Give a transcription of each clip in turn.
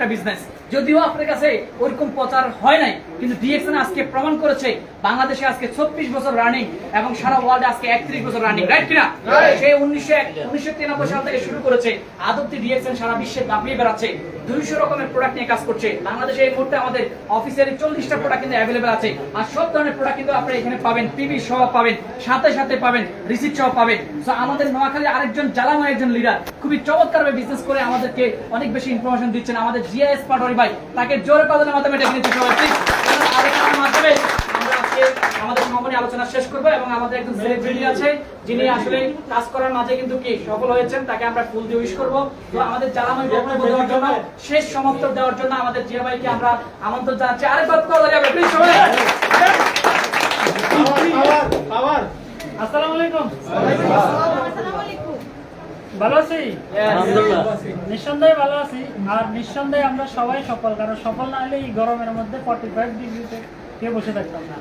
একটা বিজনেস, যদিও আপনার কাছে ওরকম প্রচার হয় নাই, কিন্তু ডিএক্সএন আজকে প্রমাণ করেছে বাংলাদেশে আজকে 24 বছর রানিং এবং সারা ওয়ার্ল্ডে আজকে 31 বছর রানিং, রাইট কিনা? সে 1993 সাল থেকে শুরু করেছে, আদপ্তি ডিএক্সএন সারা বিশ্বে দাপিয়ে বেড়াচ্ছে, 200 রকমের প্রোডাক্ট নিয়ে কাজ করছে। বাংলাদেশে এই মুহূর্তে আমাদের অফিসিয়ালি 40টা প্রোডাক্ট কিন্তু অ্যাভেলেবেল আছে, আর সব ধরনের প্রোডাক্ট কিন্তু আপনারা এখানে পাবেন, পিবি সহ পাবেন, সাথে সাথে পাবেন রিসিপ্ট সহ পাবেন। সো আমাদের নোয়াখালী আরেকজন জালামা একজন লিডার খুবই চমৎকারভাবে বিজনেস করে আমাদেরকে অনেক বেশি ইনফরমেশন দিচ্ছেন, আমাদের জিএস পাটোয়ারি ভাই, তাকে জোরে পাওয়ার মাধ্যমে ডেকে নিতে সবাই প্লিজ। আরেকটার মাধ্যমে আমরা আজকে আমাদের সম্মানী আলোচনা শেষ করব এবং আমাদের একজন সেলিব্রিটি আছে যিনি আসলে কাজ করার মাঝে কিন্তু কি সফল হয়েছেন, তাকে আমরা ফুল দিয়ে উইশ করব। তো আমাদের জালামাই বক্তব্য দেওয়ার জন্য, শেষ সমাপ্ত দেওয়ার জন্য আমাদের জিয়া ভাইকে আমরা আমন্ত্রণ জানাচ্ছি। আরেকবার কল যাবে প্লিজ সবাই। আসসালামু আলাইকুম। ভালো আছি? নিঃসন্দেহে ভালো আছি, আর নিঃসন্দেহে আমরা সবাই সফল, কারণ সফল না হলে এই গরমের মধ্যে 45 ডিগ্রিতে কেউ বসে থাকতাম না।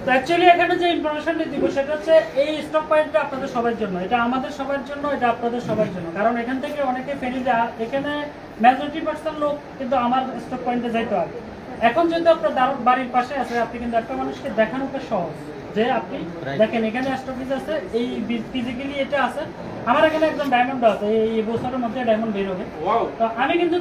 তো অ্যাকচুয়ালি এখানে যে ইনফরমেশনটি দিব সেটা হচ্ছে এই স্টক পয়েন্টটা আপনাদের সবার জন্য, এটা আমাদের সবার জন্য, এটা আপনাদের সবার জন্য, কারণ এখান থেকে অনেকে ফেরি যায়, এখানে মেজরিটি% লোক কিন্তু আমার স্টক পয়েন্টে যাইতে হবে। এখন যেহেতু আপনার বাড়ির পাশে আছে, আপনি কিন্তু একটা মানুষকে দেখানোটা সহজ, যে আপনি দেখেন এখানে স্টকেজ আছে, এই ফিজিক্যালি এটা আছে, আমার এখানে একজন ডায়মন্ড আছে, এই বছরের মধ্যে ডায়মন্ড বের হবে। তো আমি কিন্তু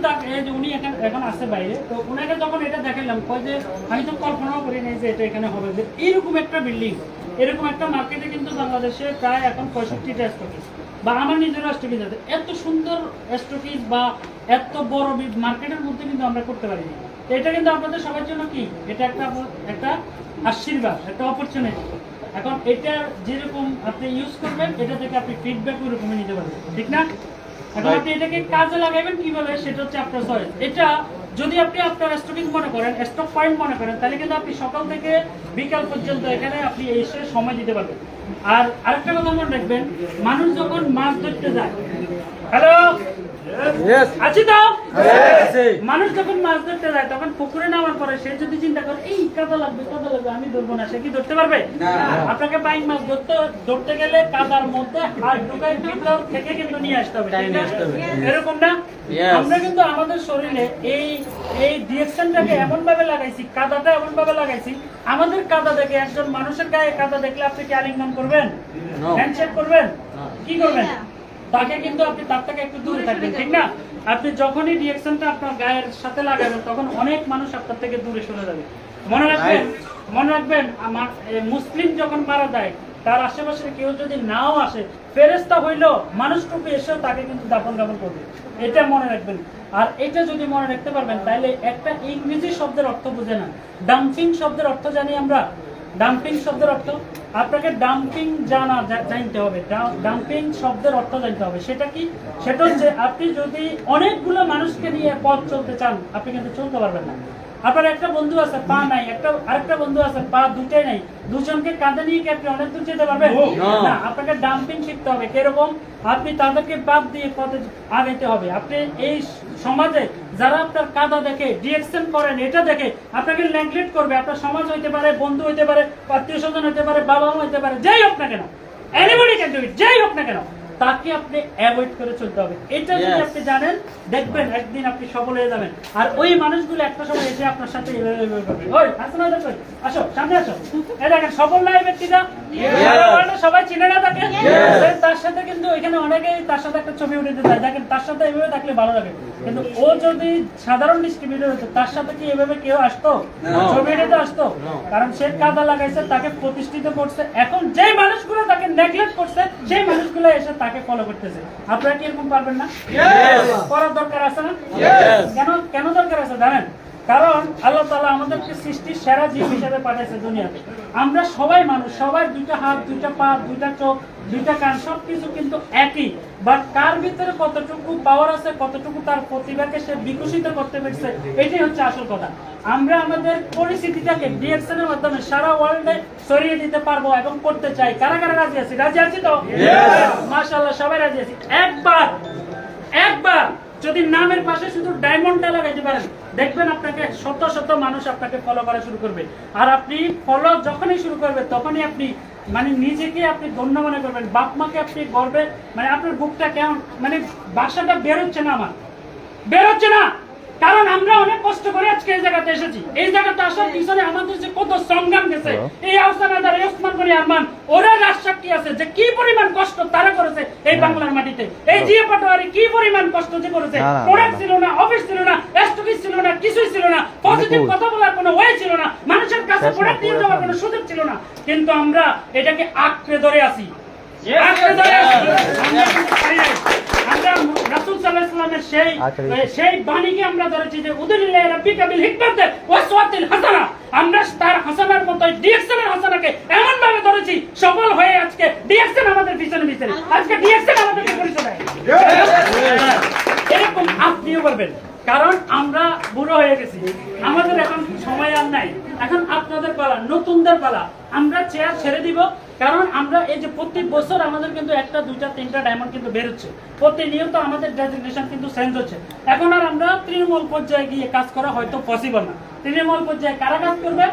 উনি এখন আছে বাইরে, তো উনাকে যখন এটা দেখালাম কয় যে আমি তো কল্পনাও করি নাই যে এটা এখানে হবে, যে এরকম একটা বিল্ডিং, এরকম একটা মার্কেটে কিন্তু বাংলাদেশে প্রায় এখন 65টা স্টকেজ, বা আমার নিজেরও স্টকেজ আছে, এত সুন্দর স্টকেজ বা এত বড় মার্কেটের মধ্যে কিন্তু আমরা করতে পারিনি। এটা কিন্তু আপনাদের সবার জন্য কি, এটা একটা আশীর্বাদ, একটা অপরচুনিটি। এখন এটা যেরকম আপনি ইউজ করবেন, এটা থেকে আপনি ফিডব্যাক ওইরকমই নিতে পারবেন, ঠিক না? এখন আপনি এটাকে কাজে লাগাবেন কিভাবে, সেটা হচ্ছে আপনার চয়েস। এটা যদি আপনি আপনার স্টকিং মনে করেন, স্টক পয়েন্ট মনে করেন, তাহলে কিন্তু আপনি সকাল থেকে বিকাল পর্যন্ত এখানে আপনি এসে সময় দিতে পারবেন। আর আরেকটা কথা মনে রাখবেন, মানুষ যখন মাছ ধরতে যায়, হ্যালো আছি তো, মানুষ যখন মাছ ধরতে যায় তখন পুকুরে নামার পরে সে যদি চিন্তা করে এই কাদা লাগবে আমি ধরবো না, সে কি ধরতে পারবে? আপনাকে বাইক মাছ ধরতে গেলে কাদার মধ্যে হাত ঢুকায় ভিতর থেকে কিন্তু নিয়ে আসতে হবে, এরকম না? আমরা কিন্তু আমাদের শরীরে এই ডিএক্সএনটাকে এমন ভাবে লাগাইছি, কাদাটা এমন ভাবে লাগাইছি, আমাদের কাদা দেখে একজন মানুষের গায়ে কাদা দেখলে আপনি কি আলিঙ্গন করবেন, হ্যান্ডশেক করবেন, কি করবেন? তাকে কিন্তু আপনি তার থেকে একটু দূরে থাকবেন, ঠিক না? আপনি যখনই ডিএক্সএনটা আপনার গায়ের সাথে লাগাবেন তখন অনেক মানুষ আপনার থেকে দূরে সরে যাবে। মনে রাখবেন আমার মুসলিম যখন মারা যায়, তার আশেপাশে কেউ যদি নাও আসে, ফেরেশতা হইলেও মানুষটুকু এসেও তাকে কিন্তু দাফন কাফন করবে, এটা মনে রাখবেন। আর এটা যদি মনে রাখতে পারবেন, তাহলে একটা ইংরেজি শব্দের অর্থ বুঝে না, ডাম্পিং শব্দের অর্থ জানি আমরা। ডাম্পিং শব্দের অর্থ আপনাকে ডাম্পিং জানতে হবে, ডাম্পিং শব্দের অর্থ জানতে হবে। সেটা কি? সেটা হচ্ছে আপনি যদি অনেকগুলো মানুষকে নিয়ে পথ চলতে চান, আপনি কিন্তু চলতে পারবেন না। আপনার একটা বন্ধু আছে পা নাই, আরেকটা বন্ধু আছে পা দুটাই নাই, দুজনকে কাঁধে নিয়ে কি আপনি অনেক দূর যেতে পারবেন না? আপনাকে ডাম্পিং শিখতে হবে। কিরকম? আপনি তাদেরকে বাদ দিয়ে পথে আগাইতে হবে। আপনি এই সমাজে যারা আপনার কাদা দেখে ডিএক্সএন করেন, এটা দেখে আপনাকে নেগলেক্ট করবে, আপনার সমাজ হইতে পারে, বন্ধু হইতে পারে, আত্মীয় স্বজন হইতে পারে, বাবা মা হইতে পারে, যাই হোক না কেন, এনিবডি ক্যান ডু ইট, যাই হোক না কেন, তাকে আপনি অ্যাভয়েড করে চলতে হবে। এটা যদি আপনি জানেন, দেখবেন একদিন আপনি সফল হয়ে যাবেন। আর ওই মানুষগুলো একটা সময় এসে আপনার সাথে ওই আসো না, দেখো আসো, সামনে আসো, এই দেখেন সফল না এই ব্যক্তিটা, সবাই চিনে না তাকে, তার সাথে কিন্তু এখানে অনেকেই তার সাথে একটা ছবি উঠে যায়, দেখেন তার সাথে এইভাবে থাকলে ভালো লাগে, কিন্তু ও যদি সাধারণ ডিস্ট্রিবিউটর হতো, তার সাথে কি এভাবে কেউ আসতো? ছবি উঠে আসতো? কারণ সে কাদা লাগাইছে, তাকে প্রতিষ্ঠিত করছে। এখন যে মানুষগুলো তাকে নেগলেক্ট করছে, সেই মানুষগুলো এসে তাকে ফলো করতেছে। আপনারা কি এরকম পারবেন না? করার দরকার আছে না? কেন দরকার আছে জানেন? কারণ আল্লাহ তাআলা আমাদেরকে সৃষ্টির সেরা জীব হিসেবে পাঠাইছে দুনিয়াতে। আমরা সবাই মানুষ, সবার দুইটা হাত, দুইটা পা, দুইটা চোখ, দুইটা কান, সবকিছু কিন্তু একই, বাট কার ভিতরে কতটুকু পাওয়ার আছে, কতটুকু তার প্রতিভাকে সে বিকশিত করতে পেরেছে, এটাই হচ্ছে আসল কথা। আমরা আমাদের পরিস্থিতিটাকে ডিএক্সএন এর মাধ্যমে সারা ওয়ার্ল্ডে ছড়িয়ে দিতে পারবো এবং করতে চাই। কারা কারা রাজি আছি? রাজি আছি তো? মাশাআল্লাহ, সবাই রাজি আছি। একবার যদি নামের পাশে শুধু ডায়মন্ডটা লাগাইতে পারেন, দেখবেন আপনাকে শত শত মানুষ আপনাকে ফলো করা শুরু করবে। আর আপনি ফলো যখনই শুরু করবে, তখনই আপনি মানে নিজেকে আপনি ধন্য মনে করবেন, বাপ মাকে আপনি গর্বে, মানে আপনার বুকটা কেমন, মানে বাসাটা বেরোচ্ছে না, আমার বেরোচ্ছে না, জায়গাতে এসেছি। এই জায়গাতে আসার পিছনে আমাদের যে কত সংগ্রাম গেছে, এই আহসান আদার, ওসমান গনি আরমান, ওরা রাজসাক্ষী আছে যে কি পরিমাণ কষ্ট তারা করেছে এই বাংলার মাটিতে। এই জিয়া পাটোয়ারি কি পরিমাণ কষ্ট যে করেছে, প্রোডাক্ট ছিল না, অফিস ছিল না, স্টকিস ছিল না, কিছুই ছিল না, পজিটিভ কথা বলার কোনো ওয়ে ছিল না, মানুষের কাছে প্রোডাক্ট নিয়ে যাওয়ার কোনো সুযোগ ছিল না, কিন্তু আমরা এটাকে আঁকড়ে ধরে আছি। আমরা রাসূল সাল্লাল্লাহু আলাইহি ওয়াসাল্লামের সেই বাণীকে আমরা ধরেছি যে উদুলিল্লাহি রাব্বিকা বিল হিকমাতি ওয়াসওয়াতিল হাসানা। আমরা তার হাসানার মতো ডিএক্সএনের হাসানাকে এমন ভাবে ধরেছি, সফল হয়ে আজকে ডিএক্সএন আমাদের পিছনে পিছনে, আজকে ডিএক্সএন আমাদেরকে পরিচয় দেয়। এরকম আপনিও করবেন, কারণ আমরা বুড়ো হয়ে গেছি, আমাদের এখন সময় আর নাই। এখন আপনাদের পালা, নতুনদের পালা। আমরা চেয়ার ছেড়ে দিব, কারণ আমরা এই যে প্রত্যেক বছর আমাদের কিন্তু একটা, দুইটা, তিনটা ডায়মন্ড কিন্তু বেরোচ্ছে, প্রতিনিয়ত আমাদের ডেজিগনেশন কিন্তু চেঞ্জ হচ্ছে। এখন আর আমরা তৃণমূল পর্যায়ে গিয়ে কাজ করা হয়তো পসিবল না। তৃণমূল পর্যায়ে কারা কাজ করবে?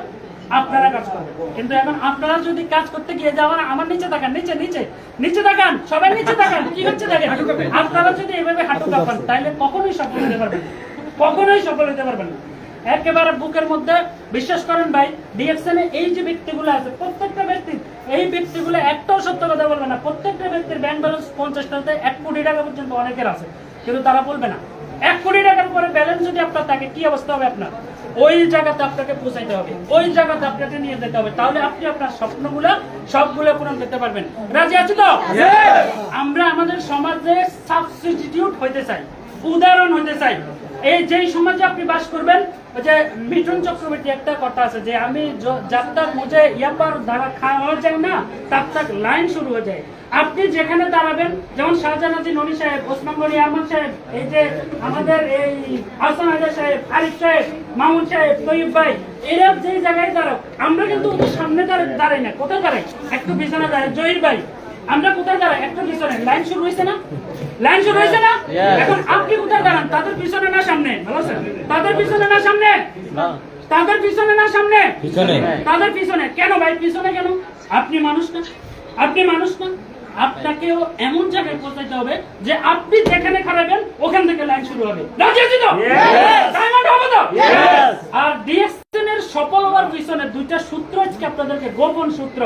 আপনারা কাজ করবেন। কিন্তু এখন আপনারা যদি কাজ করতে গিয়ে যাওয়ার, আমার নিচে তাকান, নিচে নিচে নিচে তাকান, সবাই নিচে তাকান, কি হচ্ছে দেখেন। আপনারা যদি এভাবে হাঁটু কাঁপান তাহলে কখনোই সফল হতে পারবেন না, কখনোই সফল হতে পারবেন না। একেবারে বুকের মধ্যে বিশ্বাস করেন ভাই, ডিএক্সএনে এই যে ব্যক্তিগুলো আছে, প্রত্যেকটা ব্যক্তির, এই ব্যক্তিগুলো একটাও সত্য কথা বলবে না। প্রত্যেকটা ব্যক্তির ব্যাংক ব্যালেন্স 50টাতে 1 কোটি টাকা পর্যন্ত অনেকের আছে, কিন্তু তারা বলবে না। 1 কোটি টাকার পরে ব্যালেন্স যদি আপনার থাকে, কি অবস্থা হবে আপনার? ওই জায়গাতে আপনাকে পৌঁছাইতে হবে, ওই জায়গাতে আপনাকে নিয়ে যেতে হবে, তাহলে আপনি আপনার স্বপ্নগুলো সবগুলো পূরণ করতে পারবেন। রাজি আছো তো? আমরা আমাদের সমাজে সাবস্টিটিউট হইতে চাই, উদাহরণ হইতে চাই। এই যেই সমাজে আপনি বাস করবেন, ওই যে মিঠুন চক্রবর্তী একটা কথা আছে যে আমি जब तक मुझे ইয়াবার ধারা খাওয়া যায় না তব তক লাইন শুরু হয়ে যায়। আপনি যেখানে দাঁড়াবেন, যেমন শাহজাহান ননী সাহেব, ওসমান গনি আরমান সাহেব, এই যে আমাদের এই আহসান আদার সাহেব, আরিফ সাহেব, মামুন সাহেব, তৈয়ব ভাই, এরা যে জায়গায় দাঁড়াও, আমরা কিন্তু ওদের সামনে দাঁড়াই না। কোথায় দাঁড়াই? একটু পিছনে দাঁড়াই। জহির ভাই, আমরা কোথায় দাঁড়াই? একটু পিছনে। লাইন শুরু হয়েছে না? লাইন শুরু হয়েছে না? এখন আপনি কোথায় দাঁড়ান? তাদের পিছনে না সামনে? ভালো স্যার, তাদের পিছনে না সামনে? তাদের পিছনে না সামনে? পিছনে। তাদের পিছনে কেন ভাই? পিছনে কেন? আপনি মানুষ না? আপনি মানুষ না? আপনাকেও এমন জায়গায় পৌঁছাইতে হবে যে আপনি যেখানে খারাপেন ওখান থেকে লাইন শুরু হবে। রাজি আছি তো? ডায়মন্ড হবে তো? আর ডিএক্সএন এর সফল হওয়ার পিছনে দুইটা সূত্র আজকে আপনাদেরকে, গোপন সূত্র,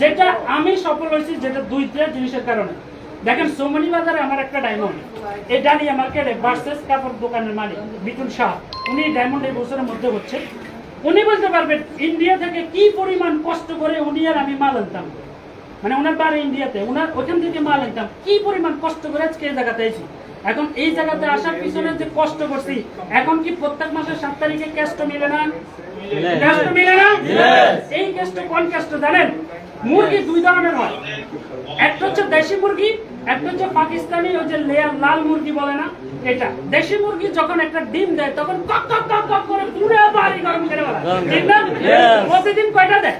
যেটা আমি সফল হয়েছি, যেটা দুইটা জিনিসের কারণে। দেখেন, সোমনি বাজারে আমার একটা ডায়মন্ড, এই ডালিয়া মার্কেটে ভার্সেস কাপড় দোকানের মালিক বিপুল শাহ, উনি ডায়মন্ড এই বছরের মধ্যে হচ্ছে। উনি বলতে পারবেন ইন্ডিয়া থেকে কি পরিমাণ কষ্ট করে উনি আর আমি মাল আনতাম, মানে ওনার বাড়ি ইন্ডিয়াতে, ওনার ওখান থেকে মাল আনতাম, কি পরিমাণ কষ্ট করে আজকে এই জায়গাতে এসেছি। এখন এই জায়গাতে আসার পিছনে যে কষ্ট করছি, এখন কি প্রত্যেক মাসের 7 তারিখে ক্যাশটা মিলে না? ক্যাশটা মিলে না? এই ক্যাশটা কোন ক্যাশটা জানেন? মুরগি দুই ধরনের হয়, একটা হচ্ছে দেশি মুরগি, একটা হচ্ছে পাকিস্তানি, ওই যে লেয়ার লাল মুরগি বলে না, এটা। দেশি মুরগি যখন একটা ডিম দেয় তখন কক কক কক কক করে পুরো বাড়ি গরম করে বলা, ঠিক না? প্রতিদিন কয়টা দেয়?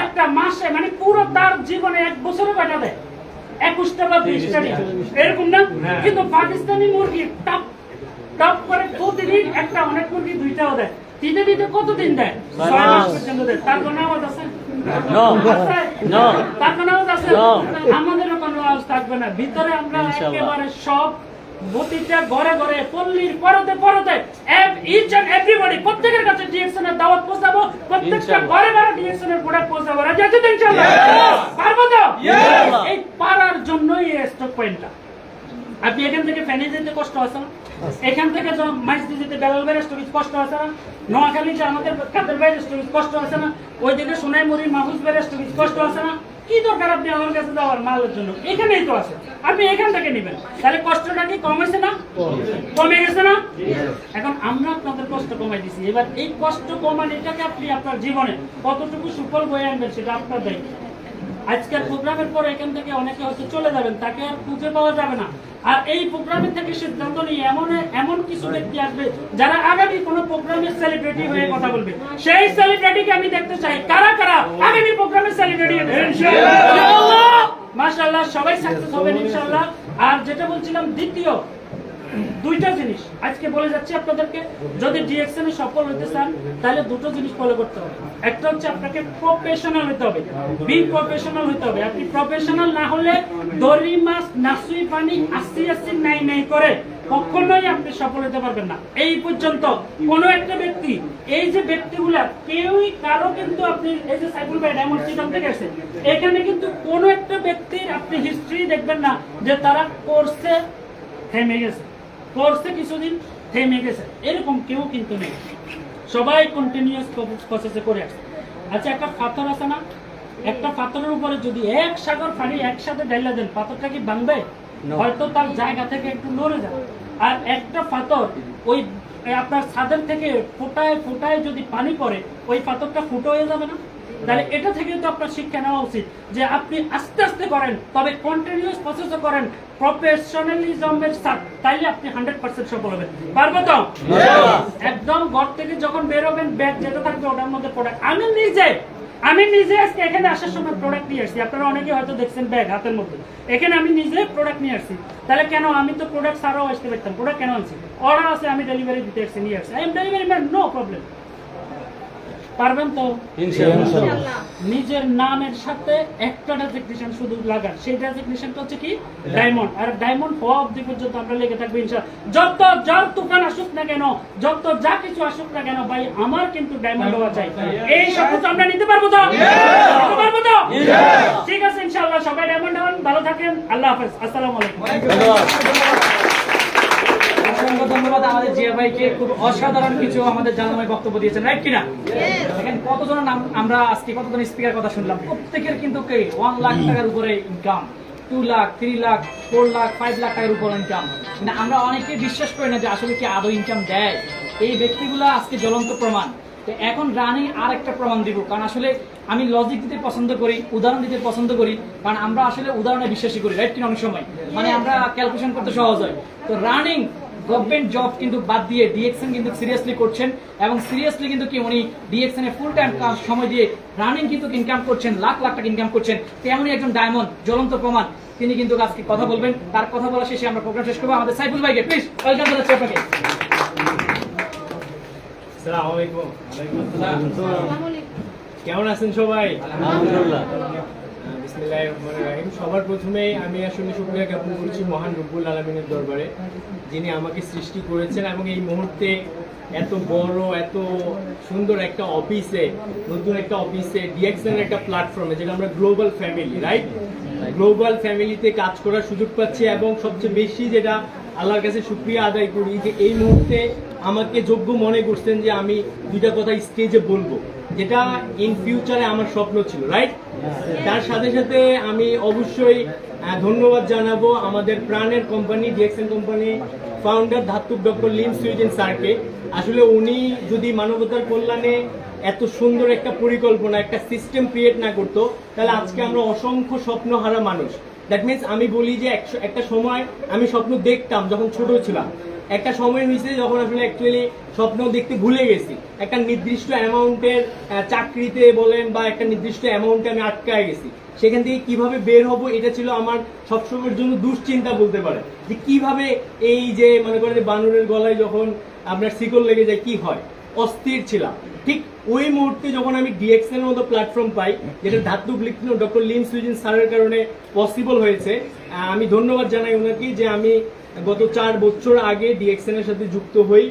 একটা মাসে, মানে পুরো তার জীবনে 1 বছরে কয়টা দেয়? 21টা বা 20টা, এরকম না? কিন্তু পাকিস্তানি মুরগি টপ টপ করে প্রতিদিন একটা, অনেক মুরগি 2টাও দেয়। দিতে দিতে কতদিন দেয়? 6 মাস পর্যন্ত দেয়। তার কোনো আওয়াজ আছে? তার কোনো আওয়াজ আছে? আমাদেরও কোনো আওয়াজ থাকবে না। ভিতরে আমরা একেবারে সব, প্রতিটা ঘরে ঘরে, পল্লীর পরতে পরতে, ইচ এন্ড এভরিবডি, প্রত্যেকের কাছে ডিএক্সএন এর দাওয়াত পৌঁছাবো, প্রত্যেকটা ঘরে ঘরে ডিএক্সএন এর প্রোডাক্ট পৌঁছাবো। রাজি আছো তো ইনশাআল্লাহ? পারবো তো? এই পারার জন্যই এই স্টক পয়েন্টটা। আপনি এখান থেকে ফেনী যেতে কষ্ট আছে না? এখান থেকে মাইজদি যেতে বেলাল বাইরের স্টোরেজ কষ্ট আছে না? নোয়াখালীতে আমাদের কাদের বাইরের স্টোরেজ কষ্ট আছে না? ওই দিকে সোনাইমুড়ি মাহুজ বাইরের স্টোরেজ কষ্ট আছে না? কি দরকার আপনি আমার কাছে যাওয়ার মালের জন্য? এখানেই তো আছে, আপনি এখান থেকে নেবেন। তাহলে কষ্টটা কি কমেছে না? কমে গেছে না? এখন আমরা আপনাদের কষ্ট কমাই দিছি, এবার এই কষ্ট কমানোটাকে আপনি আপনার জীবনে কতটুকু সুফল বয়ে আনবেন সেটা আপনার দায়িত্ব। আজকের প্রোগ্রামের পর এখান থেকে অনেকে হয়তো চলে যাবেন, তাকে আর খুঁজে পাওয়া যাবে না। আর এই প্রোগ্রামের থেকে সিদ্ধান্ত নিয়ে এমন কিছু ব্যক্তি আসবে যারা আগামী কোনো প্রোগ্রামের সেলিব্রিটি হয়ে কথা বলবে। সেই সেলিব্রিটিকে আমি দেখতে চাই। কারা কারা আগামী প্রোগ্রামের সেলিব্রিটি হবে? ইনশাআল্লাহ, মাশাআল্লাহ, সবাই সাকসেস হবেন ইনশাআল্লাহ। আর যেটা বলছিলাম, দ্বিতীয় দুইটা জিনিস আজকে বলে যাচ্ছি আপনাদেরকে। যদি ডিএক্সএন এ সফল হতে চান তাহলে দুটো জিনিস ফলো করতে হবে। একটা হচ্ছে আপনাকে প্রফেশনাল হতে হবে, বি প্রফেশনাল হতে হবে। আপনি প্রফেশনাল না হলে দড়ি মাছ নাসুই পানি 80 80 নাই নাই করে কখনোই আপনি সফল হতে পারবেন না। এই পর্যন্ত কোনো একটা ব্যক্তি, এই যে ব্যক্তিগুলা কেউই কারো কিন্তু আপনি এই যে সাইফুল ভাই ডায়মন্ড চিটং থেকে আসছে, এখানে কিন্তু কোনো একটা ব্যক্তির আপনি হিস্ট্রি দেখবেন না যে তারা কোর্সে থেমে গেছে, কোর্সে কিছুদিন থেমে গেছে, এরকম কেউ কিন্তু নেই। সবাই কন্টিনিউয়াস প্রসেসে করে আসছে। আচ্ছা, একটা পাথর আছে না, একটা পাথরের উপরে যদি এক সাগর পানি একসাথে ঢেলে দেন, পাথরটা কি ভাঙবে? হয়তো তার জায়গা থেকে একটু নড়ে যাবে। আর একটা পাথর ওই আপনার ছাদের থেকে ফোটায় ফোটায় যদি পানি পড়ে, ওই পাথরটা ফুটো হয়ে যাবে না? তাহলে এটা থেকে তো আপনার শিক্ষা নেওয়া উচিত যে আপনি আস্তে আস্তে করেন, তবে কন্টিনিউয়াস প্রসেসও করেন, প্রফেশনালিজমের সাথে, তাইলে আপনি 100% সফল হবেন। পারবো তো? একদম ঘর থেকে যখন বের হবেন, ব্যাগ যেটা থাকবে ওটার মধ্যে প্রোডাক্ট। আমি নিজে আজকে এখানে আসার সময় প্রোডাক্ট নিয়ে আসছি। আপনারা অনেকে হয়তো দেখছেন ব্যাগ হাতের মধ্যে, এখানে আমি নিজে প্রোডাক্ট নিয়ে আসছি। তাহলে কেন? আমি তো প্রোডাক্ট ছাড়াও আসতে পারতাম, প্রোডাক্ট কেন আনছি? অর্ডার আছে, আমি ডেলিভারি দিতে আসছি, নিয়ে আসছি। I am delivery man, no problem. পারবেন তো? ইনশাআল্লাহ। নিজের নামের সাথে একটা ডেজিগনেশন শুধু লাগান, সেই ডেজিগনেশনটা হচ্ছে কি? ডায়মন্ড। আর ডায়মন্ড হওয়া অবধি পর্যন্ত আমরা লেগে থাকবো ইনশাআল্লাহ। যত যার তুফান আসুক না কেন, যত যা কিছু আসুক না কেন, ভাই আমার কিন্তু ডায়মন্ড হওয়া চাই। এই শপথ আমরা নিতে পারবো তো? নিতে পারবো তো? ঠিক আছে, ইনশাআল্লাহ। সবাই ডায়মন্ড হন, ভালো থাকেন। আল্লাহ হাফেজ, আসসালামু আলাইকুম। অসংখ্য ধন্যবাদ আমাদের জিয়া ভাইকে, খুব অসাধারণ কিছু আমাদের জানানোর বক্তব্য দিয়েছেন, রাইট কিনা? দেখেন কতজনের নাম আমরা আজকে, কতজন স্পিকার কথা শুনলাম, প্রত্যেকের কিন্তু 1 লাখ টাকার উপরে ইনকাম, 2 লাখ, 3 লাখ, 4 লাখ, 5 লাখ টাকার উপর ইনকাম। কিন্তু আমরা অনেকে বিশ্বাস করি না যে আসলে কি আদৌ ইনকাম দেয়। এই ব্যক্তিগুলো আজকে জ্বলন্ত প্রমাণ। তো এখন রানি আর একটা প্রমাণ দিব, কারণ আসলে আমি লজিক দিতে পছন্দ করি, উদাহরণ দিতে পছন্দ করি, কারণ আমরা আসলে উদাহরণে বিশ্বাসী করি, রাইট কিনা? অনেক সময় মানে আমরা ক্যালকুলেশন করতে সহজ হয়। তো রানিং গভর্নমেন্ট জব কিন্তু বাদ দিয়ে ডিএক্সএন কিন্তু সিরিয়াসলি করছেন, এবং সিরিয়াসলি কিন্তু কি উনি ডিএক্সএন এ ফুল টাইম সময় দিয়ে রানিং কিন্তু ইনকাম করছেন, লাখ লাখ টাকা ইনকাম করছেন। তেমনই একজন ডায়মন্ড, জ্বলন্ত প্রমাণ। তিনি কিন্তু আজকে কথা বলবেন। তার কথা বলা শেষে আমরা প্রোগ্রাম শেষ করবো। আমাদের সাইফুল ভাইকে প্লিজ ওয়েলকাম জানাচ্ছি আপনাকে। আসসালামু আলাইকুম। কেমন আছেন সবাই? আলহামদুলিল্লাহ। বিসমিল্লাহির রহমানির রহিম। সবার প্রথমে আমি আসলে শুকরিয়া জ্ঞাপন করছি মহান রব্বুল আলামিনের দরবারে, যিনি আমাকে সৃষ্টি করেছেন এবং এই মুহূর্তে এত বড়, এত সুন্দর একটা অফিসে, নতুন একটা অফিসে, ডিএক্সএন একটা প্ল্যাটফর্মে, যেটা আমরা গ্লোবাল ফ্যামিলি, রাইট? গ্লোবাল ফ্যামিলিতে কাজ করার সুযোগ পাচ্ছি। এবং সবচেয়ে বেশি যেটা আল্লাহর কাছে শুকরিয়া আদায় করি যে এই মুহূর্তে আমাকে যোগ্য মনে করছেন যে আমি দুইটা কথা স্টেজে বলবো, যেটা ইন ফিউচারে আমার স্বপ্ন ছিল, রাইট? তার সাথে সাথে আমি অবশ্যই ধন্যবাদ জানাবো আমাদের প্রাণের company DXN company founder Datuk doctor Lim সুইজেন স্যারকে। আসলে উনি যদি মানবতার কল্যাণে এত সুন্দর একটা পরিকল্পনা, একটা সিস্টেম ক্রিয়েট না করতো, তাহলে আজকে আমরা অসংখ্য স্বপ্নহারা মানুষ। দ্যাট মিনস আমি বলি যে একটা সময় আমি স্বপ্ন দেখতাম যখন ছোট ছিলাম, একটা সময় হয়েছে যখন আসলে অ্যাকচুয়ালি স্বপ্ন দেখতে ভুলে গেছি। একটা নির্দিষ্ট অ্যামাউন্টের চাকরিতে বলেন বা একটা নির্দিষ্ট অ্যামাউন্টে আমি আটকায় গেছি। সেখান থেকে কিভাবে বের হব, এটা ছিল আমার সবসময়ের জন্য দুশ্চিন্তা বলতে পারে, যে কিভাবে এই যে মনে করেন যে বানরের গলায় যখন আপনার শিকল লেগে যায় কি হয়, অস্থির ছিলাম। ঠিক ওই মুহূর্তে যখন আমি ডিএক্সএন এর মতো প্ল্যাটফর্ম পাই, যেটা ধাত্তুক ডক্টর লিম সুইজেন স্যারের কারণে পসিবল হয়েছে, আমি ধন্যবাদ জানাই ওনাকে যে আমি গত 4 বছর আগে ডিএক্সএন এর সাথে যুক্ত হই।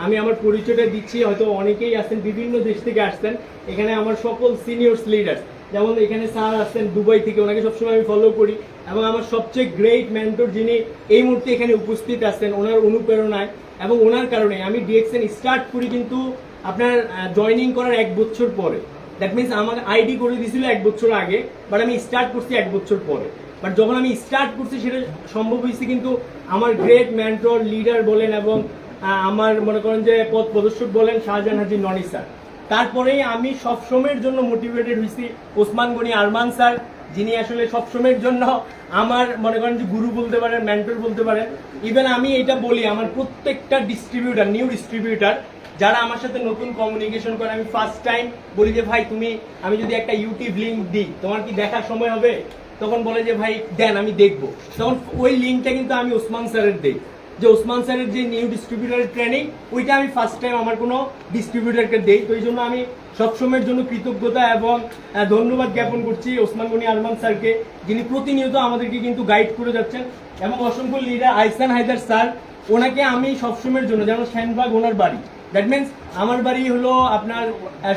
আমি আমার পরিচয়টা দিচ্ছি, হয়তো অনেকেই আসছেন, বিভিন্ন দেশ থেকে আসছেন। এখানে আমার সকল সিনিয়র্স লিডার্স, যেমন এখানে স্যার আসছেন দুবাই থেকে, ওনাকে সবসময় আমি ফলো করি। এবং আমার সবচেয়ে গ্রেট মেন্টর যিনি এই মুহূর্তে এখানে উপস্থিত আছেন, ওনার অনুপ্রেরণায় এবং ওনার কারণে আমি ডিএক্সএন স্টার্ট করি কিন্তু আপনার জয়নিং করার 1 বছর পরে। দ্যাট মিনস আমার আইডি করে দিয়েছিল 1 বছর আগে, বাট আমি স্টার্ট করছি 1 বছর পরে। বাট যখন আমি স্টার্ট করছি সেটা সম্ভব হয়েছে কিন্তু আমার গ্রেট মেন্টর লিডার বলেন এবং আমার মনে করেন যে পথ প্রদর্শক বলেন শাহজাহান হাজি ননি স্যার। তারপরেই আমি সবসময়ের জন্য মোটিভেটেড হয়েছি ওসমান গনি আরমান স্যার, যিনি আসলে সবসময়ের জন্য আমার মনে করেন যে গুরু বলতে পারেন, মেন্টর বলতে পারেন। ইভেন আমি এটা বলি, আমার প্রত্যেকটা ডিস্ট্রিবিউটার, নিউ ডিস্ট্রিবিউটার যারা আমার সাথে নতুন কমিউনিকেশন করে, আমি ফার্স্ট টাইম বলি যে ভাই তুমি, আমি যদি একটা ইউটিউব লিঙ্ক দিই তোমার কি দেখার সময় হবে? তখন বলে যে ভাই দেন, আমি দেখবো। তখন ওই লিঙ্কটা কিন্তু আমি ওসমান স্যারের দিই, যে ওসমান স্যারের যে নিউ ডিস্ট্রিবিউটারের ট্রেনিং, ওইটা আমি ফার্স্ট টাইম আমার কোনো ডিস্ট্রিবিউটারকে দিই। তো এই জন্য আমি সবসময়ের জন্য কৃতজ্ঞতা এবং ধন্যবাদ জ্ঞাপন করছি ওসমান গনি আরমান স্যারকে, যিনি প্রতিনিয়ত আমাদেরকে কিন্তু গাইড করে যাচ্ছেন। এবং অসংখ্য লিডার আইসান হায়দার স্যার, ওনাকে আমি সবসময়ের জন্য, যেমন শ্যানবাগ ওনার বাড়ি, দ্যাট মিনস আমার বাড়ি হলো আপনার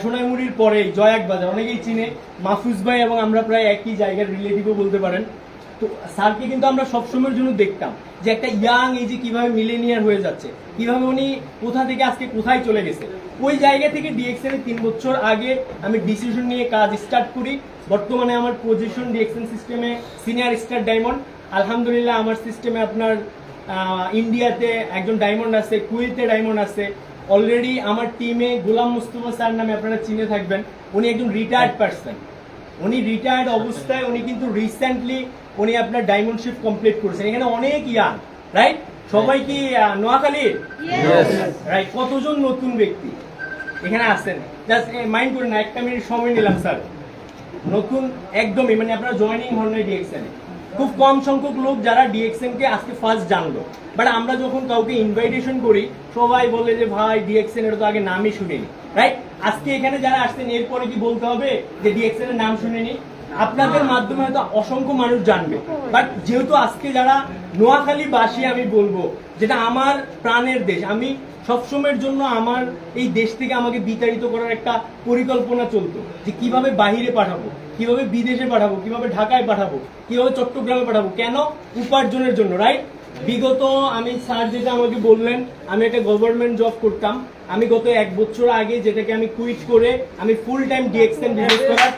সোনাইমুড়ির পরে জয়াক বাজার, অনেকেই চিনে, মাহফুজ ভাই এবং আমরা প্রায় একই জায়গার রিলেটিভও বলতে পারেন। তো স্যারকে কিন্তু আমরা সবসময়ের জন্য দেখতাম যে একটা ইয়াং এজে কিভাবে মিলেনিয়ার হয়ে যাচ্ছে, কিভাবে উনি কোথা থেকে আজকে কোথায় চলে গেছে। ওই জায়গা থেকে ডিএক্সএন 3 বছর আগে আমি ডিসিশন নিয়ে কাজ স্টার্ট করি। বর্তমানে আমার পজিশন ডিএক্সএন সিস্টেমে সিনিয়র স্টার ডায়মন্ড। আলহামদুলিল্লাহ আমার সিস্টেমে আপনার ইন্ডিয়াতে একজন ডায়মন্ড আছে, কুয়েতে ডায়মন্ড আছে। অলরেডি আমার টিমে গোলাম মুস্তফা স্যার নামে আপনারা চিনে থাকবেন, উনি একজন রিটায়ার্ড পার্সন। উনি রিটায়ার্ড অবস্থায় উনি কিন্তু রিসেন্টলি উনি আপনার ডায়মন্ড শিফট কমপ্লিট করেছেন। এখানে অনেক ইয়াং, রাইট? সবাই কি নোয়াখালীর? রাইট। কতজন নতুন ব্যক্তি এখানে আছেন? জাস্ট মাইন্ড করেন না, 1 মিনিট সময় নিলাম স্যার। নতুন একদমই, মানে আপনারা জয়েনিং হন নাই ডিএক্সএন, খুব কম সংখ্যক লোক যারা ডিএক্সএন কে আজকে ফার্স্ট জানলো। বাট আমরা যখন কাউকে ইনভাইটেশন করি সবাই বলে যে ভাই ডিএক্সএন এর তো আগে নামই শুনিনি, রাইট? আজকে এখানে যারা আসছেন এরপরে কি বলতে হবে যে ডিএক্সএন এর নাম শুনিনি? আপনাদের মাধ্যমে হয়তো অসংখ্য মানুষ জানবে, বাট যেহেতু আজকে যারা নোয়াখালীবাসী, আমি বলবো যেটা আমার প্রাণের দেশ, আমি সবসময়ের জন্য আমার এই দেশ থেকে আমাকে বিতাড়িত করার একটা পরিকল্পনা চলতো যে কিভাবে বাহিরে পাঠাবো, কিভাবে বিদেশে পাঠাবো, কিভাবে ঢাকায় পাঠাবো, কিভাবে চট্টগ্রামে পাঠাবো, কেন? উপার্জনের জন্য, রাইট? বিগত আমি স্যার যেটা আমাকে বললেন, আমি একটা গভর্নমেন্ট জব করতাম, আমি গত 1 বছর আগে যেটাকে আমি কুইট করে আমি ফুল টাইম ডিএক্সএন বিজনেস করার,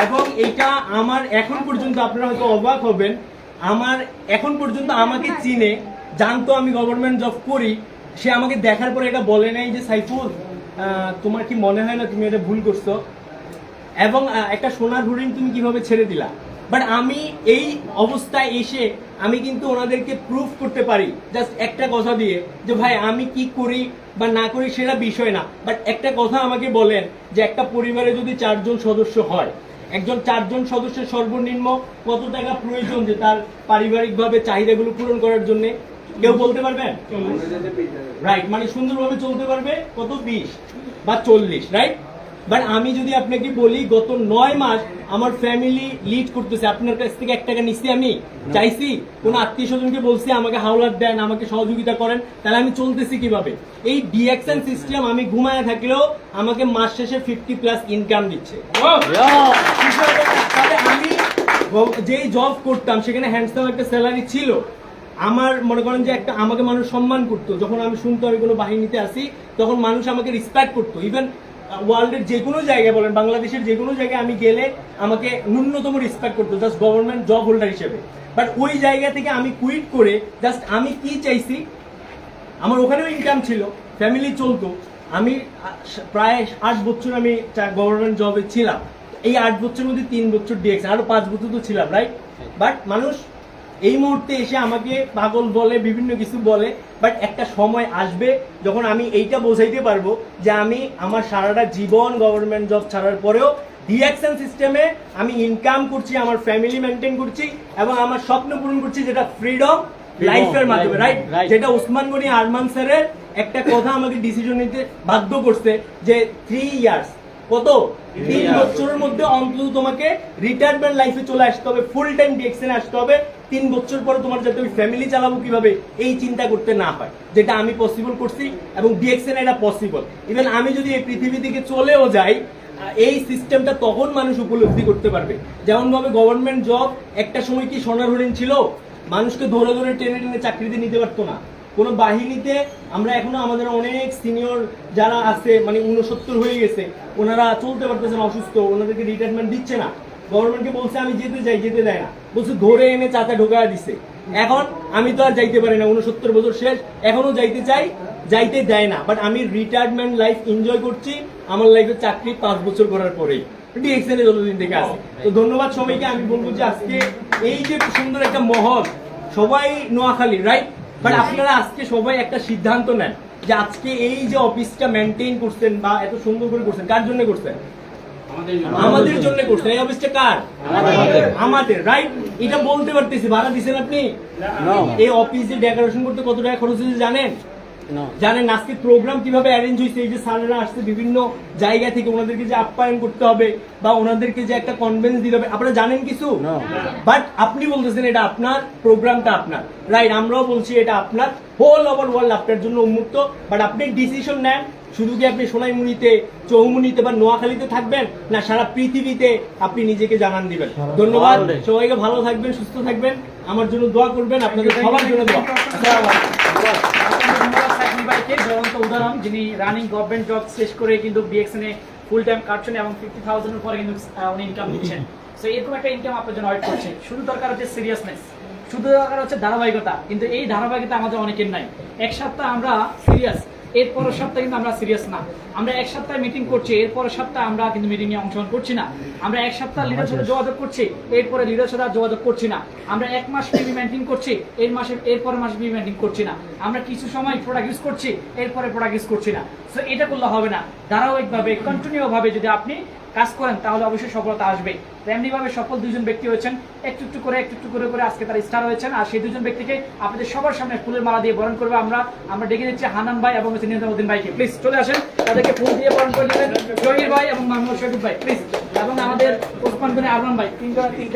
এবং এইটা আমার এখন পর্যন্ত, আপনারা হয়তো অবাক হবেন, আমার এখন পর্যন্ত আমাকে চিনে, জানতো আমি গভর্নমেন্ট জব করি, সে আমাকে দেখার পরে এটা বলে নাই যে সাইফুল তোমার কি মনে হয় না তুমি এটা ভুল করছো, এবং একটা সোনার হরিণ তুমি কিভাবে ছেড়ে দিলা। বাট আমি এই অবস্থায় এসে আমি কিন্তু ওনাদেরকে প্রুফ করতে পারি জাস্ট একটা কথা দিয়ে, যে ভাই আমি কি করি বা না করি সেটা বিষয় না, বাট একটা কথা আমাকে বলেন যে একটা পরিবারে যদি 4 জন সদস্য হয়, একজন 4 জন সদস্যের সর্বনিম্ন কত টাকা প্রয়োজন যে তার পারিবারিকভাবে চাহিদাগুলো পূরণ করার জন্য? কেউ বলতে পারবেন? রাইট, মানে সুন্দরভাবে চলতে পারবে কত? 20 বা 40, রাইট? বাট আমি যদি আপনাকে বলি গত 9 মাস আমার ফ্যামিলি লিড করতেছে, আপনার কাছ থেকে 1 টাকা নিচ্ছি, আমি চাইছি কোন আত্মীয় স্বজনকে বলছি আমাকে হাওলাত দেন, আমাকে সহযোগিতা করেন, তাহলে আমি চলতেছি কিভাবে? এই ডিএক্সএন সিস্টেম আমি ঘুমায় থাকলেও আমাকে মাস শেষে 50+ ইনকাম দিচ্ছে। তাহলে আমি যেই জব করতাম সেখানে হ্যান্ডসাম একটা স্যালারি ছিল, আমার মনে করেন যে একটা আমাকে মানুষ সম্মান করতো, যখন আমি শুনতো আমি কোনো বাহিনীতে আসি তখন মানুষ আমাকে রেসপেক্ট করতো। ইভেন ওয়ার্ল্ডের যে কোনো জায়গায় বলেন, বাংলাদেশের যে কোনো জায়গায় আমি গেলে আমাকে ন্যূনতম রেসপেক্ট করতো জাস্ট গভর্নমেন্ট জব হোল্ডার হিসেবে। বাট ওই জায়গা থেকে আমি কুইট করে জাস্ট আমি কি চাইছি, আমার ওখানেও ইনকাম ছিল, ফ্যামিলি চলতো। আমি প্রায় 8 বছর আমি গভর্নমেন্ট জবে ছিলাম। এই 8 বছরের মধ্যে 3 বছর ডিএক্সএন, আরো 5 বছর তো ছিলাম, রাইট? বাট মানুষ এই মুহূর্তে এসে আমাকে পাগল বলে, বিভিন্ন কিছু বলে, বাট একটা সময় আসবে যখন আমি এইটা বোঝাইতে পারবো যে আমি আমার সারাটা জীবন গভর্নমেন্ট জব ছাড়ার পরেও ডিএক্সএন সিস্টেমে আমি ইনকাম করছি, আমার ফ্যামিলি মেনটেন করছি এবং আমার স্বপ্ন পূরণ করছি, যেটা ফ্রিডম লাইফের মাধ্যমে, রাইট? যেটা ওসমান গনি আরমান স্যারের একটা কথা আমাকে ডিসিশন নিতে বাধ্য করছে যে 3 ইয়ার্স, কত 3 বছরের মধ্যে অন্তত তোমাকে রিটায়ারমেন্ট লাইফে চলে আসতে হবে, ফুল টাইম ডিএক্সএন আসতে হবে। 3 বছর পরে তোমার যাতে ওই ফ্যামিলি চালাবো কিভাবে এই চিন্তা করতে না হয়, যেটা আমি পসিবল করছি এবং ডিএক্সএন এটা পসিবল। ইভেন আমি যদি এই পৃথিবী থেকে চলেও যাই, এই সিস্টেমটা তখন মানুষ উপলব্ধি করতে পারবে। যেমন ভাবে গভর্নমেন্ট জব একটা সময় কি সোনার হরিণ ছিল, মানুষকে ধরে ধরে টেনে টেনে চাকরিতে নিতে পারতো না। কোনো বাহিনীতে আমরা এখনো আমাদের অনেক সিনিয়র যারা আছে, মানে 69 হয়ে গেছে, ওনারা চলতে পারতেছেন, অসুস্থ, ওনাদেরকে রিটায়ারমেন্ট দিচ্ছে না। গভর্নমেন্টকে বলছে আমি যেতে চাই, যেতে দেয় না, বলছে ধরে এনে চাচা ঢোকা দিছে। এখন আমি তো আর যাইতে পারি না, 69 বছর শেষ, এখনো যাইতে চাই, যাইতে দেয় না। বাট আমি রিটায়ারমেন্ট লাইফ এনজয় করছি আমার লাইফে চাকরি 5 বছর করার পরেই, ডিএক্সএন এ যতদিন থেকে আছে। তো ধন্যবাদ সবাইকে। আমি বলবো যে আজকে এই যে সুন্দর একটা মহল, সবাই নোয়াখালী, রাইট? বাট আপনারা আজকে সবাই একটা সিদ্ধান্ত নেন যে আজকে এই যে অফিসটা মেনটেন করছেন বা এত সুন্দর করে করছেন, কার জন্য করছেন? আমাদের জন্য করছেন। এই অফিসটা কার? আমাদের, রাইট? এটা বলতে পারতেছি। ভাড়া দিচ্ছেন আপনি? এই অফিসে ডেকোরেশন করতে কত টাকা খরচ হয়েছে জানেন? জানেন আজকে প্রোগ্রাম কিভাবে অ্যারেঞ্জ হয়েছে? এই যে স্যারেরা আসছে বিভিন্ন জায়গা থেকে, ওনাদেরকে যে আপ্যায়ন করতে হবে বা ওনাদেরকে যে একটা কনভেন্স দিতে হবে, আপনারা জানেন কিছু? বাট আপনি বলতেছেন এটা আপনার প্রোগ্রামটা আপনার, রাইট? আমরাও বলছি এটা আপনার, হোল ওভার ওয়ার্ল্ড আপনার জন্য উন্মুক্ত। বাট আপনি ডিসিশন নেন, শুধু কি আপনি সোনাইমুড়িতে, চৌমুনিতে বা নোয়াখালীতে থাকবেন, না সারা পৃথিবীতে আপনি নিজেকে জানান দিবেন। ধন্যবাদ সবাইকে, ভালো থাকবেন, সুস্থ থাকবেন, আমার জন্য দোয়া করবেন, আপনাদের সবার জন্য দোয়া। জ্বলন্ত উদাহরণ, যিনি রানিং গভর্নমেন্ট জব শেষ করে কিন্তু BXN এ ফুল টাইম কাটছেন এবং 50,000 এর পরে কিন্তু উনি ইনকাম দিচ্ছেন। সো এরকম একটা ইনকাম আপনার জন্য ওয়েট করছে। শুধু দরকার হচ্ছে সিরিয়াসনেস, শুধু দরকার হচ্ছে ধারাবাহিকতা, কিন্তু এই ধারাবাহিকতা আমাদের অনেকের নাই। এক সপ্তাহ আমরা সিরিয়াস, এর পরের সপ্তাহে কিন্তু আমরা সিরিয়াস না। আমরা এক সপ্তাহে মিটিং করছি, এর পরের সপ্তাহে আমরা কিন্তু মিটিং এ অংশগ্রহণ করছি না। আমরা এক সপ্তাহ লিডার সাথে যোগাযোগ করছি, এরপরে লিডার সাথে যোগাযোগ করছি না। আমরা এক মাস পিভি মেইনটেইন করছি, এরপরের মাসে পিভি মেইনটেইন করছি না। আমরা কিছু সময় প্রোডাক্ট ইউজ করছি, এরপরে প্রোডাক্ট ইউজ করছি না। সো এটা করলে হবে না। ধারাবাহিকভাবে, কন্টিনিউ ভাবে যদি আপনি কাজ করেন তাহলে অবশ্যই সফলতা আসবে। তেমনি ভাবে সফল দুজন ব্যক্তি হয়েছেন, একটু একটু করে আজকে তারা স্টার হয়েছেন। আর সেই দুজন ব্যক্তিকে আপনাদের সবার সামনে ফুলের মালা দিয়ে বরণ করবে। আমরা ডেকে দিচ্ছি হান্নান ভাই এবং নিজামুদ্দিন ভাইকে, প্লিজ চলে আসেন, তাদেরকে ফুল দিয়ে বরণ করে দেবেন। জহির ভাই এবং মাহমুদ শফিক ভাই প্লিজ, এবং আমাদের ওসমান গনি আরমান ভাই, তিনটা thank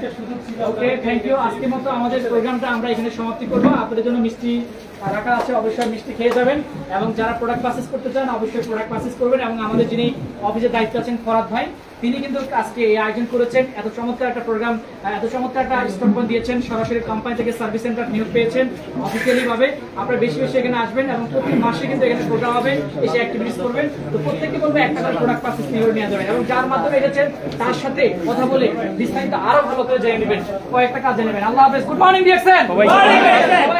you. Okay, thank you. আজকের মতো আমাদের প্রোগ্রামটা আমরা এখানে সমাপ্তি করবো। আপনাদের জন্য মিষ্টি রাখা আছে, অবশ্যই মিষ্টি খেয়ে যাবেন। এবং যারা প্রোডাক্ট পারচেজ করতে চান অবশ্যই প্রোডাক্ট পারচেজ করবেন। এবং আমাদের যিনি অফিসের দায়িত্ব আছেন ফরাদ ভাই, তিনি কিন্তু আজকে এই আয়োজন করেছেন। এত চমৎকার একটা প্রোগ্রাম, এত চমৎকার একটা স্টকপয়েন্ট দিয়েছেন, সরাসরি কোম্পানি থেকে সার্ভিস সেন্টার নিয়োগ পেয়েছেন অফিসিয়ালি ভাবে। আপনারা বেশি বেশি এখানে আসবেন এবং প্রতি মাসে কিন্তু এখানে প্রোগ্রাম হবে, এসে অ্যাক্টিভিটিস করবেন। তো প্রত্যেককে বলবো একটা করে প্রোডাক্ট পারচেজ নিয়ে যাবেন, এবং যার মাধ্যমে এসেছেন তার সাথে কথা বলে বিস্তারিত আরো ভালো করে জেনে নেবেন, কয়েকটা কাজ জেনে নেবেন। আল্লাহ হাফেজ। Good morning DXN.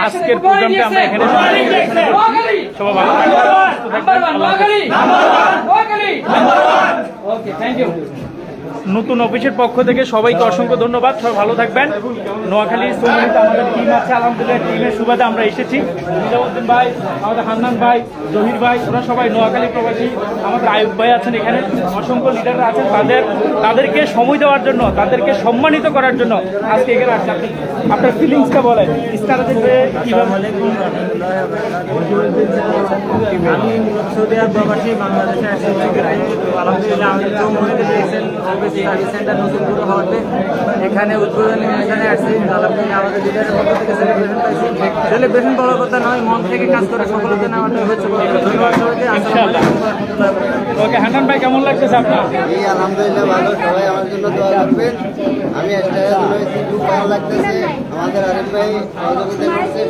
আজকের প্রোগ্রামটা আমরা এখানে সবাই ভালো ওকে, থ্যাংক ইউ। নতুন অফিসের পক্ষ থেকে সবাইকে অসংখ্য ধন্যবাদ। সবাই ভালো থাকবেন। নোয়াখালী চৌমুনিতে আমাদের টিম আছে, আলহামদুলিল্লাহ টিমের সুবাদে আমরা এসেছি। নিজামুদ্দিন ভাই, আমাদের হান্নান ভাই, জহির ভাই, ওরা সবাই নোয়াখালী প্রবাসী। আমাদের আয়ুব ভাই আছেন এখানে, অসংখ্য লিডাররা আছেন। তাদেরকে সময় দেওয়ার জন্য, তাদেরকে সম্মানিত করার জন্য আজকে এখানে আসছে। আপনার ফিলিংসটা বলেন, স্টার দেখবে কিভাবে? আমি সৌদি আরব প্রবাসী, বাংলাদেশে আসছি। আলহামদুলিল্লাহ আমাদের চৌমুনিতে দেখছেন সার্ভিস সেন্টার নতুন করে হওয়াতে এখানে উদ্বোধনী অনুষ্ঠানে আসছি। আলহামদুলিল্লাহ আমাদের লিডারের পক্ষ থেকে সেলিব্রেশন পাইছি। সেলিব্রেশন বড় কথা নয়, মন থেকে কাজ করে সফলতা নেওয়াটা হচ্ছে বড় কথা। ধন্যবাদ সবাইকে। ইনশাআল্লাহ। ওকে, হান্নান ভাই কেমন লাগতেছে আপনার? আলহামদুলিল্লাহ ভালো, সবাই আমার জন্য দোয়া করবেন। আমি স্টারে হয়েছি, খুব ভালো লাগতেছে। আমাদের আরিফ ভাই সহযোগিতা করছে,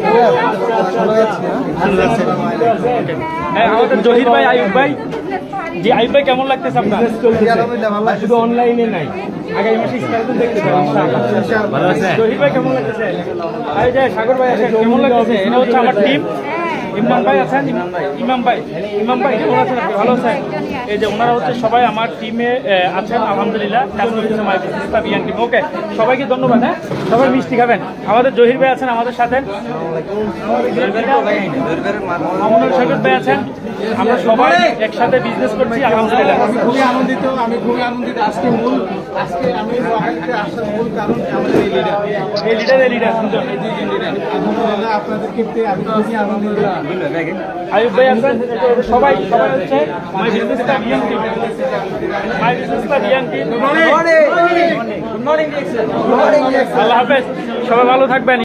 হ্যাঁ, আমাদের জহির ভাই, আয়ুব ভাই। জি, আয়ুব ভাই কেমন লাগতেছে আপনার? শুধু অনলাইনে নাই, আগামী মাসে স্টারদের দেখতে পাবেন। ভালো আছে। জহির ভাই কেমন লাগতেছে? এই যে সাগর ভাই আছেন, কেমন লাগতেছে? এটা হচ্ছে আমার টিম। ইমরান ভাই আছেন, ইমাম ভাই কেমন আছেন? আপনি ভালো আছেন? এই যে ওনারা হচ্ছে সবাই আমার টিমে আছেন আলহামদুলিল্লাহ। ওকে, সবাইকে ধন্যবাদ। হ্যাঁ, সবাই মিষ্টি খাবেন। আমাদের জহির ভাই আছেন আমাদের সাথে, মামুনুল শরীফ ভাই আছেন। আমরা সবাই একসাথে বিজনেস করছি আলহামদুলিল্লাহ। আমি খুবই আনন্দিত। আজকে আমি আসার মূল কারণ আমাদের এই লিডার আলহামদুলিল্লাহ আপনাদের ক্ষেত্রে আমি খুবই আনন্দিত। আয়ুব ভাই আছেন, সবাই হচ্ছে মাই বিজনেসটা ইয়াং টিম। আল্লাহ হাফেজ, সবাই ভালো থাকবেন।